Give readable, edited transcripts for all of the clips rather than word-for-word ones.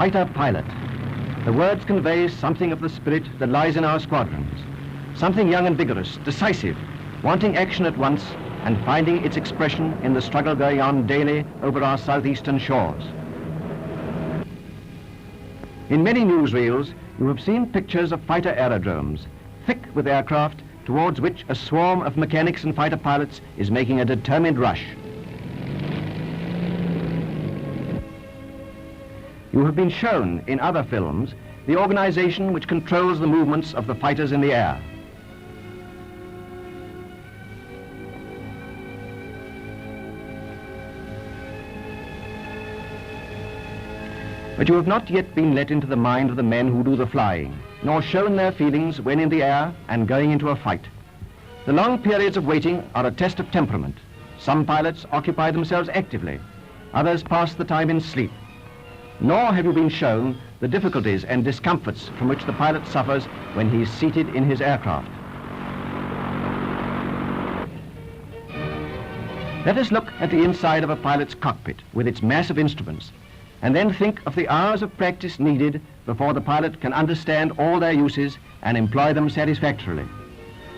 fighter pilot. The words convey something of the spirit that lies in our squadrons. Something young and vigorous, decisive, wanting action at once and finding its expression in the struggle going on daily over our southeastern shores. In many newsreels, you have seen pictures of fighter aerodromes, thick with aircraft towards which a swarm of mechanics and fighter pilots is making a determined rush. You have been shown in other films the organization which controls the movements of the fighters in the air. But you have not yet been let into the mind of the men who do the flying, nor shown their feelings when in the air and going into a fight. The long periods of waiting are a test of temperament. Some pilots occupy themselves actively, others pass the time in sleep. Nor have you been shown the difficulties and discomforts from which the pilot suffers when he is seated in his aircraft. Let us look at the inside of a pilot's cockpit with its mass of instruments, and then think of the hours of practice needed before the pilot can understand all their uses and employ them satisfactorily.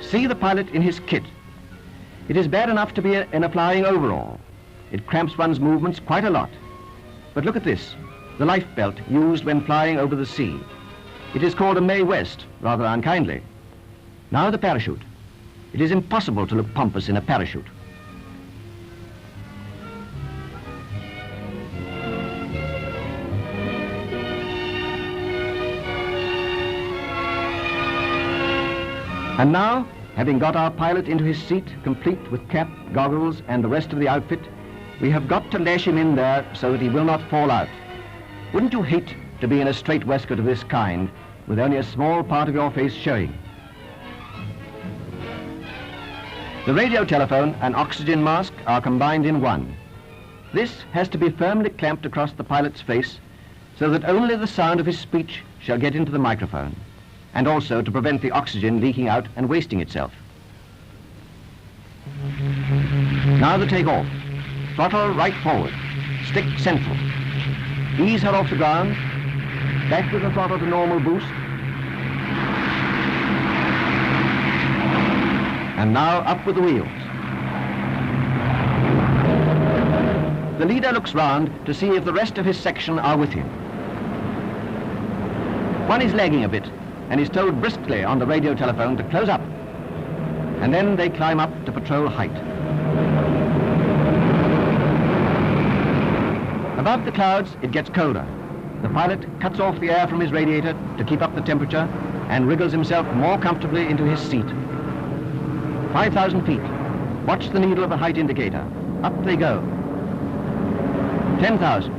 See the pilot in his kit. It is bad enough to be in a flying overall. It cramps one's movements quite a lot. But look at this, the life belt used when flying over the sea. It is called a Mae West, rather unkindly. Now the parachute. It is impossible to look pompous in a parachute. And now, having got our pilot into his seat, complete with cap, goggles, and the rest of the outfit, we have got to lash him in there so that he will not fall out. Wouldn't you hate to be in a straight waistcoat of this kind, with only a small part of your face showing? The radio telephone and oxygen mask are combined in one. This has to be firmly clamped across the pilot's face so that only the sound of his speech shall get into the microphone, and also to prevent the oxygen leaking out and wasting itself. Now the take-off. Throttle right forward. Stick central. Ease her off the ground. Back with the throttle to normal boost. And now up with the wheels. The leader looks round to see if the rest of his section are with him. One is lagging a bit and is told briskly on the radio telephone to close up. And then they climb up to patrol height. Above the clouds, it gets colder. The pilot cuts off the air from his radiator to keep up the temperature and wriggles himself more comfortably into his seat. 5,000 feet. Watch the needle of the height indicator. Up they go. 10,000.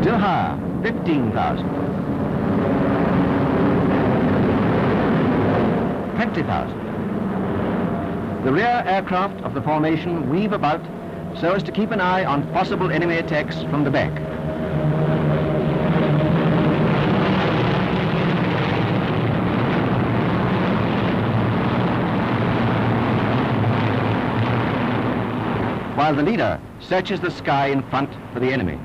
Still higher, 15,000. 20,000. The rear aircraft of the formation weave about so as to keep an eye on possible enemy attacks from the back. While the leader searches the sky in front for the enemy.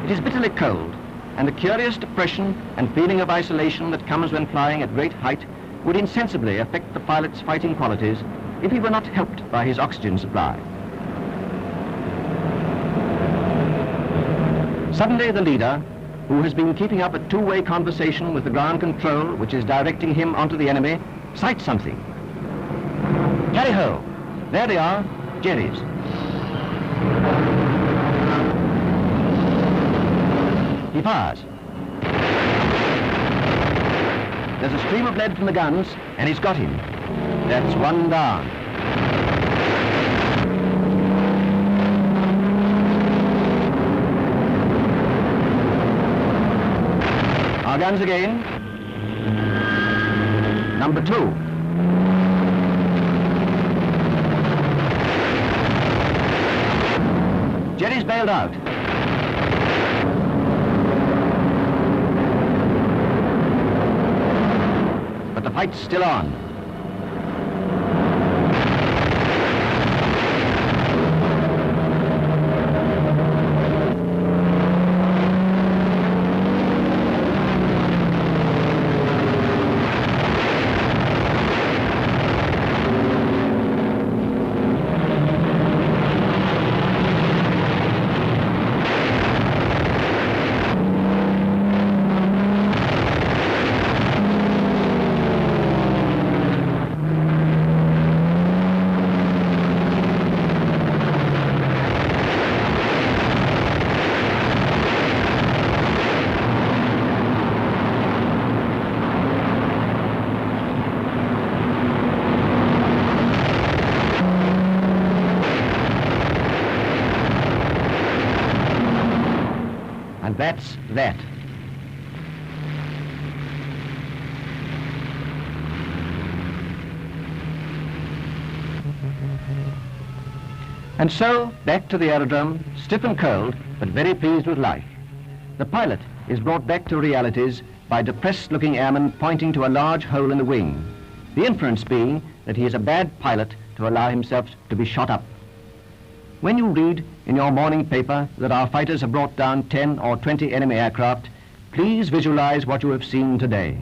It is bitterly cold, and the curious depression and feeling of isolation that comes when flying at great height would insensibly affect the pilot's fighting qualities if he were not helped by his oxygen supply. Suddenly the leader, who has been keeping up a two-way conversation with the ground control which is directing him onto the enemy, sights something. Carry-ho! There they are, Jerry's. He fires. There's a stream of lead from the guns, and he's got him. That's one down. Our guns again. Number 2. Jerry's bailed out. But the fight's still on. That's that. And so, back to the aerodrome, stiff and cold, but very pleased with life. The pilot is brought back to realities by depressed-looking airmen pointing to a large hole in the wing, the inference being that he is a bad pilot to allow himself to be shot up. When you read in your morning paper that our fighters have brought down 10 or 20 enemy aircraft, please visualize what you have seen today.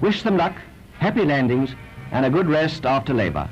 Wish them luck, happy landings, and a good rest after labor.